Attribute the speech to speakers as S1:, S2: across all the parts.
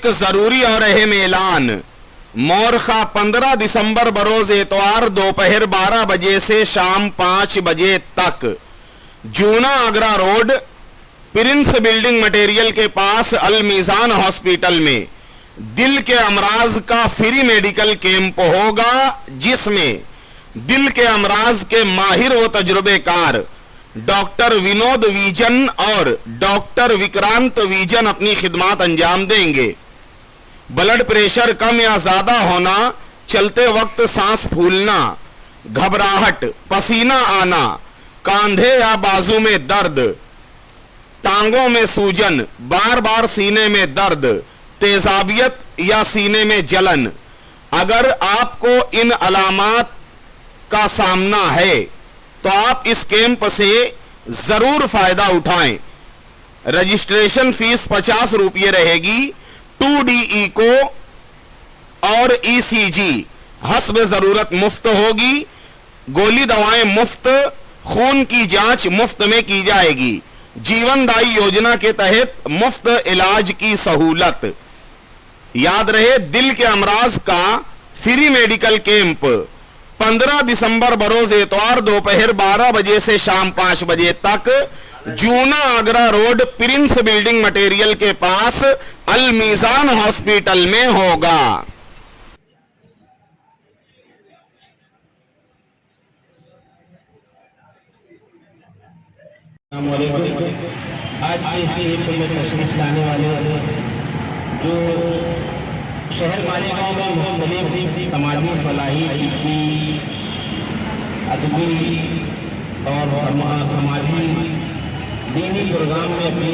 S1: एक जरूरी और अहम ऐलान। मोरखा 15 दिसंबर बरोज एतवार दोपहर 12 बजे से शाम 5 बजे तक Juna Agra road prince building material के पास अल मीज़ान हॉस्पिटल में दिल के अमराज का फ्री मेडिकल कैंप होगा, जिसमें दिल के अमराज के माहिर व तजुर्बेकार डॉक्टर विनोद विजन और डॉक्टर विक्रांत विजन अपनी खिदमत अंजाम देंगे। ब्लड प्रेशर कम या ज़्यादा होना, चलते वक्त सांस फूलना, घबराहट, पसीना आना, कंधे या बाजू में दर्द, टांगों में सूजन, बार बार सीने में दर्द, तेजाबियत या सीने में जलन। अगर आपको इन अलामात का सामना है तो आप इस कैंप से जरूर फायदा उठाएं। रजिस्ट्रेशन फीस 50 रुपये रहेगी। 2D इको और ECG हस्ब जरूरत मुफ्त होगी। गोली दवाएं मुफ्त, खून की जांच मुफ्त में की जाएगी। जीवनदायी योजना के तहत मुफ्त इलाज की सहूलत। याद रहे, दिल के अमराज का फ्री मेडिकल कैंप 15 दिसंबर बरोज एतवार दोपहर 12 बजे से शाम 5 बजे तक Juna Agra road prince building material के पास अल मीज़ान हॉस्पिटल में होगा।
S2: आज के इस कैंप में तशरीफ लाने वाले जो शहर मालेगांव में मुख्तलिफ समाजी फलाही की अदबी और समाजी दीनी प्रोग्राम में अपनी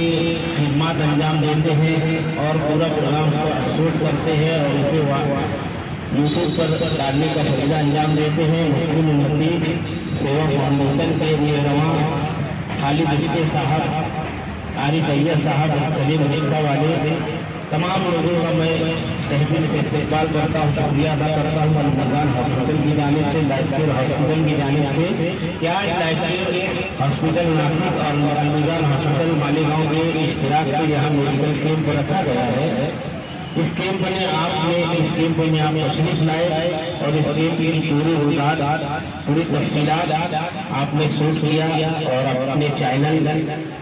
S2: खिदमत अंजाम देते हैं और पूरा प्रोग्राम शूट करते हैं और उसे यूट्यूब पर डालने का फरीदा अंजाम देते हैं। मुस्लिम उम्मती सेवा फाउंडेशन के लिए रवां खालिद इसके साहब, आरिफ अय्या साहब, सलीम रिक्शा वाले तमाम लोगों का मैं तहसील से इस्तेमाल करता हूँ, शुक्रिया अदा करता हूँ। अल-मदान हॉस्पिटल की जानिब से, लाइफ केयर हॉस्पिटल की जानिब से, क्या लाइफ केयर हॉस्पिटल नासिक और अल-मदान हॉस्पिटल मालेगांव के इश्तिराक से यहाँ मेडिकल कैंप रखा गया है। इस कैंप में आप तशरीफ लाए और इस कैंप की पूरी रुकात, पूरी तफसीलात आपने शूट किया और अपने चैनल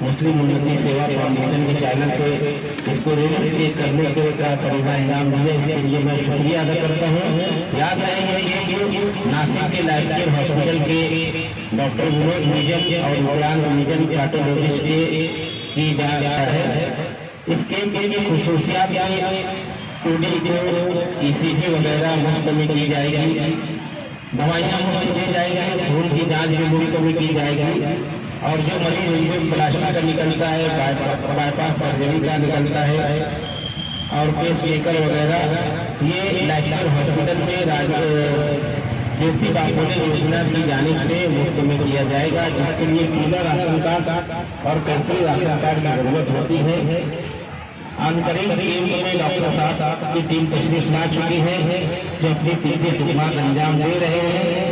S2: मुस्लिम उम्मती सेवा फाउंडेशन के चैनल पे इसको रिलीज करने का फरीजा अंजाम दिया। इसके लिए मैं शुक्रिया अदा करता हूँ। याद रहे नासिक के लाइफ केयर हॉस्पिटल के डॉक्टर विनोद विजन और विक्रांत विजन कार्डियोलॉजिस्ट की जा रहा है। इस कैंप की खुसूसियात 2D को ECG वगैरह मुफ्त में की जाएगी, दवाइयाँ मुफ्त दी जाएगी, खून की जांच भी मुफ्त में की जाएगी और जो मरीज जो प्लास्टिक का निकलता है, बाईपास सर्जरी का निकलता है और पेस मेकर वगैरह, ये लाइफ केयर हॉस्पिटल में ज्योति बापोले योजना की जानिब से मुफ्त में किया जाएगा, जिसके लिए पीला राशन कार्ड और कैंसरी राशन कार्ड की जरूरत होती है। अंतरिम कैंप में डॉक्टर साहब की टीम तशरीफ ला चुकी है जो अपनी तीसरी खिदमत अंजाम दे रहे हैं।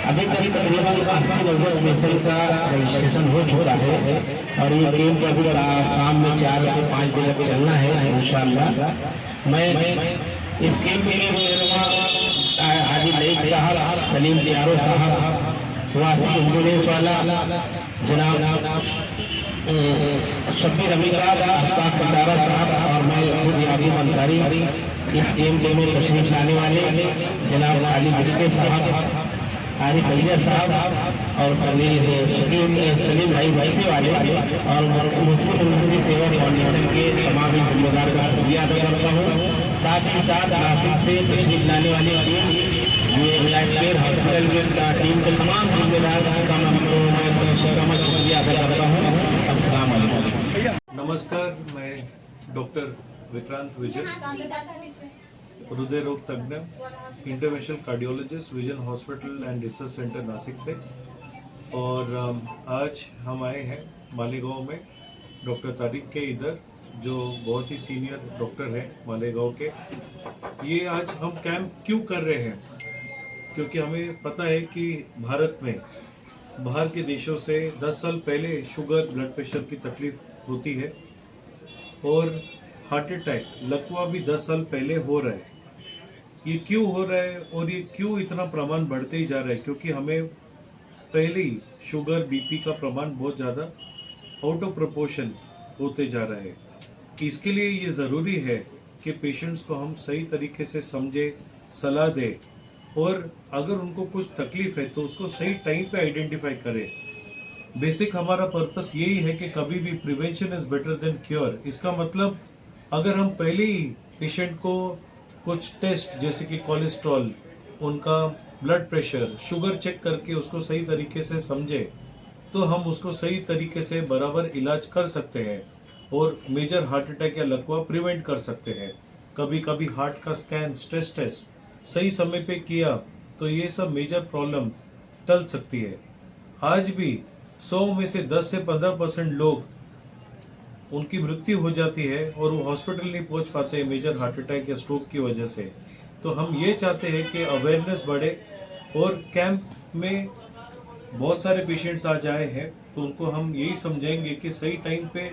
S2: अभी तकरीबन 80-90 पेशेंट का रजिस्ट्रेशन हो चुका है और ये कैंप अभी शाम में 4 से 5 बजे तक चलना है इंशाअल्लाह। मैं इस कैंप में हाजी लईक साहब, सलीम प्यारो साहब, वासी एम्बुलेंस वाला जनाब शब्बीर अमीराज, अशफाक सितारा साहब और मैं खुद यादीब अंसारी इस कैंप में तशरीफ लाने वाले जनाब खालिद इसके साहब, आरिफ अय्या साहब और सलीम भाई वैसे वाले और मुस्लिम उम्मती सेवा फाउंडेशन के तमाम जिम्मेदार का शुक्रिया अदा करता हूँ। साथ ही साथ नासिक से तशरीफ लाने वाली टीम, ये लाइफ केयर हॉस्पिटल की टीम के तमाम जिम्मेदार का मैं शुक्रिया अदा करता हूँ। अस्सलाम वालेकुम।
S3: नमस्कार, मैं डॉक्टर विक्रांत विजन, हृदय रोग तज्ञ, interventional cardiologist, vision hospital and research centre Nashik से। और आज हम आए हैं मालेगांव में डॉक्टर तारिक के इधर, जो बहुत ही सीनियर डॉक्टर हैं मालेगांव के। ये आज हम कैंप क्यों कर रहे हैं? क्योंकि हमें पता है कि भारत में बाहर के देशों से 10 साल पहले शुगर, ब्लड प्रेशर की तकलीफ होती है और हार्ट अटैक लकवा भी 10 साल पहले हो रहा है। ये क्यों हो रहा है और ये क्यों इतना प्रमाण बढ़ते ही जा रहा है? क्योंकि हमें पहले ही शुगर बीपी का प्रमाण बहुत ज़्यादा आउट ऑफ प्रोपोर्शन होते जा रहा है। इसके लिए ये ज़रूरी है कि पेशेंट्स को हम सही तरीके से समझे, सलाह दें और अगर उनको कुछ तकलीफ है तो उसको सही टाइम पे आइडेंटिफाई करें। बेसिक हमारा पर्पस यही है कि कभी भी prevention is better than cure. इसका मतलब अगर हम पहले ही पेशेंट को कुछ टेस्ट जैसे कि कोलेस्ट्रॉल, उनका ब्लड प्रेशर, शुगर चेक करके उसको सही तरीके से समझे तो हम उसको सही तरीके से बराबर इलाज कर सकते हैं और मेजर हार्ट अटैक या लकवा प्रिवेंट कर सकते हैं। कभी कभी हार्ट का स्कैन, स्ट्रेस टेस्ट सही समय पे किया तो ये सब मेजर प्रॉब्लम टल सकती है। आज भी 100 में से 10 से 15% लोग उनकी मृत्यु हो जाती है और वो हॉस्पिटल नहीं पहुंच पाते हैं मेजर हार्ट अटैक या स्ट्रोक की वजह से। तो हम ये चाहते हैं कि अवेयरनेस बढ़े और कैंप में बहुत सारे पेशेंट्स आज आए हैं तो उनको हम यही समझाएंगे कि सही टाइम पे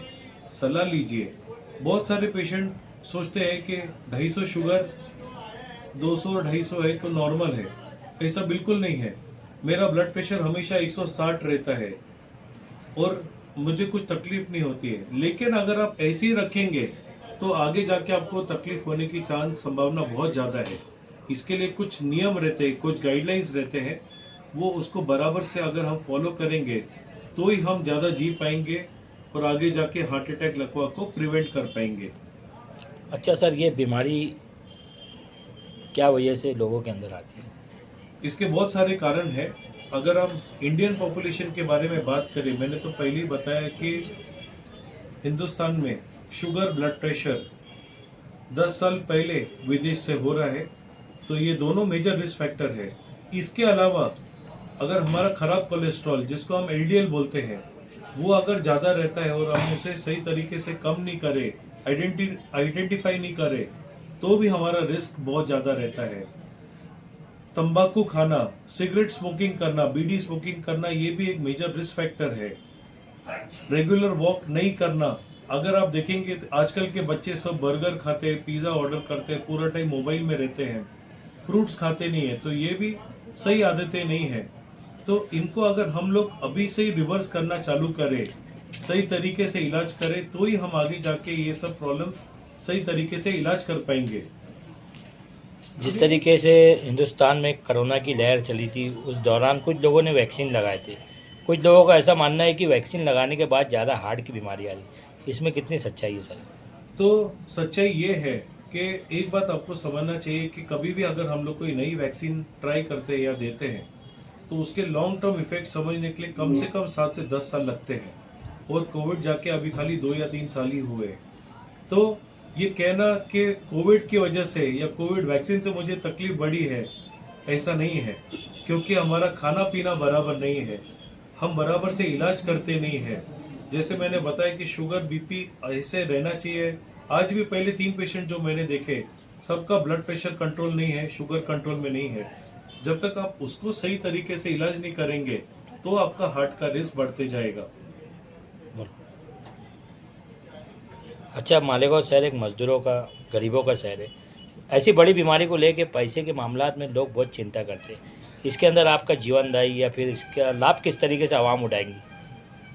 S3: सलाह लीजिए। बहुत सारे पेशेंट सोचते हैं कि 250 शुगर 200 और 250 है तो नॉर्मल है। ऐसा बिल्कुल नहीं है। मेरा ब्लड प्रेशर हमेशा 160 रहता है और मुझे कुछ तकलीफ नहीं होती है। लेकिन अगर आप ऐसे ही रखेंगे तो आगे जाके आपको तकलीफ होने की संभावना बहुत ज़्यादा है। इसके लिए कुछ नियम रहते हैं, कुछ गाइडलाइंस रहते हैं, वो उसको बराबर से अगर हम फॉलो करेंगे तो ही हम ज़्यादा जी पाएंगे और आगे जाके हार्ट अटैक लकवा को प्रिवेंट कर पाएंगे।
S4: अच्छा सर, ये बीमारी क्या वजह से लोगों के अंदर आती है?
S3: इसके बहुत सारे कारण हैं। अगर हम इंडियन पॉपुलेशन के बारे में बात करें, मैंने तो पहले ही बताया कि हिंदुस्तान में शुगर, ब्लड प्रेशर 10 साल पहले विदेश से हो रहा है, तो ये दोनों मेजर रिस्क फैक्टर है। इसके अलावा अगर हमारा खराब कोलेस्ट्रॉल, जिसको हम LDL बोलते हैं, वो अगर ज़्यादा रहता है और हम उसे सही तरीके से कम नहीं करें, आइडेंटिफाई नहीं करें, तो भी हमारा रिस्क बहुत ज़्यादा रहता है। तंबाकू खाना, सिगरेट स्मोकिंग करना, बीड़ी स्मोकिंग करना, ये भी एक मेजर रिस्क फैक्टर है। रेगुलर वॉक नहीं करना। अगर आप देखेंगे तो आजकल के बच्चे सब बर्गर खाते हैं, पिज़्ज़ा ऑर्डर करते हैं, पूरा टाइम मोबाइल में रहते हैं, फ्रूट्स खाते नहीं है, तो ये भी सही आदतें नहीं है। तो इनको अगर हम लोग अभी से ही रिवर्स करना चालू करें, सही तरीके से इलाज करें, तो ही हम आगे जाके ये सब प्रॉब्लम सही तरीके से इलाज कर पाएंगे।
S4: जिस तरीके से हिंदुस्तान में कोरोना की लहर चली थी, उस दौरान कुछ लोगों ने वैक्सीन लगाए थे। कुछ लोगों का ऐसा मानना है कि वैक्सीन लगाने के बाद ज़्यादा हार्ट की बीमारी आ रही। इसमें कितनी सच्चाई है सर?
S3: तो सच्चाई ये है कि एक बात आपको समझना चाहिए कि कभी भी अगर हम लोग कोई नई वैक्सीन ट्राई करते हैं या देते हैं तो उसके लॉन्ग टर्म इफेक्ट समझने के लिए कम से कम 7 से 10 साल लगते हैं और कोविड जाके अभी खाली 2 या 3 साल ही हुए। तो ये कहना कि कोविड की वजह से या कोविड वैक्सीन से मुझे तकलीफ बढ़ी है, ऐसा नहीं है, क्योंकि हमारा खाना पीना बराबर नहीं है, हम बराबर से इलाज करते नहीं है। जैसे मैंने बताया कि शुगर, बीपी ऐसे रहना चाहिए। आज भी पहले 3 पेशेंट जो मैंने देखे, सबका ब्लड प्रेशर कंट्रोल नहीं है, शुगर कंट्रोल में नहीं है। जब तक आप उसको सही तरीके से इलाज नहीं करेंगे तो आपका हार्ट का रिस्क बढ़ते जाएगा।
S4: अच्छा, मालेगांव शहर एक मजदूरों का, गरीबों का शहर है। ऐसी बड़ी बीमारी को लेके पैसे के मामलात में लोग बहुत चिंता करते हैं। इसके अंदर आपका जीवनदायी या फिर इसका लाभ किस तरीके से आवाम उठाएंगी?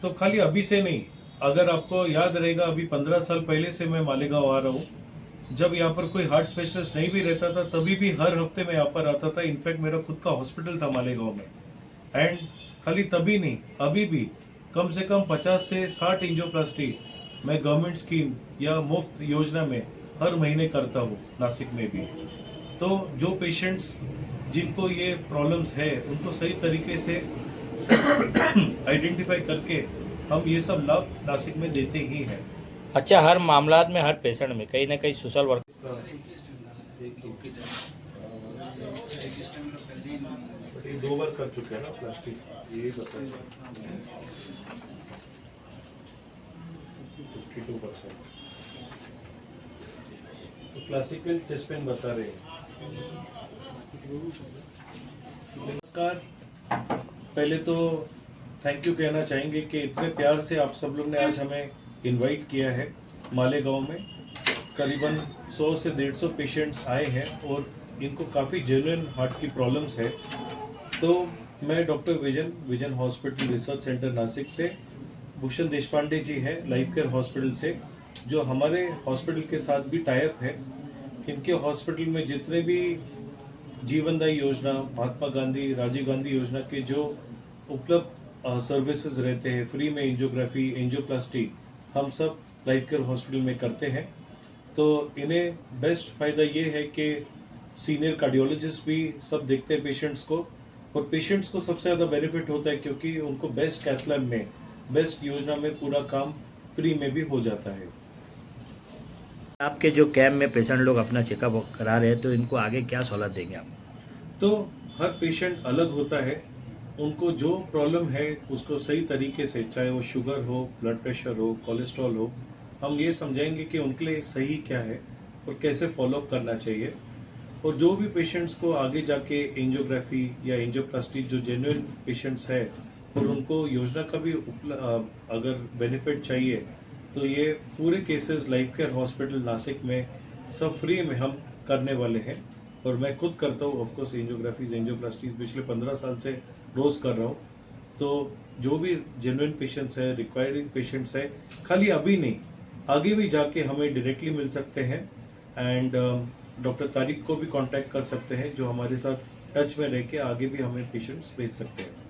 S3: तो खाली अभी से नहीं, अगर आपको याद रहेगा, अभी 15 साल पहले से मैं मालेगांव आ रहा हूँ। जब यहाँ पर कोई हार्ट स्पेशलिस्ट नहीं भी रहता था तभी भी हर हफ्ते मैं यहाँ पर आता था। इनफैक्ट मेरा खुद का हॉस्पिटल था मालेगांव में। एंड खाली तभी नहीं, अभी भी कम से कम 50 से 60 एंजियोप्लास्टी मैं गवर्नमेंट स्कीम या मुफ्त योजना में हर महीने करता हूँ, नासिक में भी। तो जो पेशेंट्स जिनको ये प्रॉब्लम्स है उनको सही तरीके से आइडेंटिफाई करके हम ये सब लाभ नासिक में देते ही हैं।
S4: अच्छा, हर मामलात में, हर पेशेंट में कहीं ना कहीं सोशल वर्क
S3: 2 बार कर चुके हैं ना प्लास्टिक, ये बता 52%। तो क्लासिकल चेस्ट पेन बता रहे हैं। नमस्कार, पहले तो थैंक यू कहना चाहेंगे कि इतने प्यार से आप सब लोग ने आज हमें इनवाइट किया है मालेगांव में। करीबन 100 से 150 पेशेंट्स आए हैं और इनको काफ़ी जेन्युइन हार्ट की प्रॉब्लम्स है। तो मैं doctor vision hospital research centre Nashik से, भूषण देशपांडे जी हैं लाइफ केयर हॉस्पिटल से, जो हमारे हॉस्पिटल के साथ भी टाई अप है। इनके हॉस्पिटल में जितने भी जीवनदायी योजना, महात्मा गांधी, राजीव गांधी योजना के जो उपलब्ध सर्विसेज रहते हैं, फ्री में एंजियोग्राफी, एंजियोप्लास्टी, हम सब लाइफ केयर हॉस्पिटल में करते हैं। तो इन्हें बेस्ट फ़ायदा ये है कि सीनियर कार्डियोलॉजिस्ट भी सब देखते हैं पेशेंट्स को, और पेशेंट्स को सबसे ज़्यादा बेनिफिट होता है क्योंकि उनको बेस्ट कैथ लैब में, बेस्ट योजना में पूरा काम फ्री में भी हो जाता है।
S4: आपके जो कैंप में पेशेंट लोग अपना चेकअप करा रहे हैं तो इनको आगे क्या सहूलत देंगे आप?
S3: तो हर पेशेंट अलग होता है, उनको जो प्रॉब्लम है उसको सही तरीके से, चाहे वो शुगर हो, ब्लड प्रेशर हो, कोलेस्ट्रॉल हो, हम ये समझाएंगे कि उनके लिए सही क्या है और कैसे फॉलोअप करना चाहिए। और जो भी पेशेंट्स को आगे जाके एंजियोग्राफी या एंजियोप्लास्टी, जो जेन्युइन पेशेंट्स है और उनको योजना का भी अगर बेनिफिट चाहिए, तो ये पूरे cases life care hospital Nashik में सब फ्री में हम करने वाले हैं। और मैं खुद करता हूँ ऑफकोर्स एंजियोग्राफीज, एंजियोप्लास्टीज पिछले 15 साल से रोज़ कर रहा हूँ। तो जो भी जेन्युइन पेशेंट्स है, रिक्वायरिंग पेशेंट्स है, खाली अभी नहीं, आगे भी जाके हमें डायरेक्टली मिल सकते हैं। एंड डॉक्टर तारिक को भी कांटेक्ट कर सकते हैं, जो हमारे साथ टच में रह के आगे भी हमें पेशेंट्स भेज सकते हैं।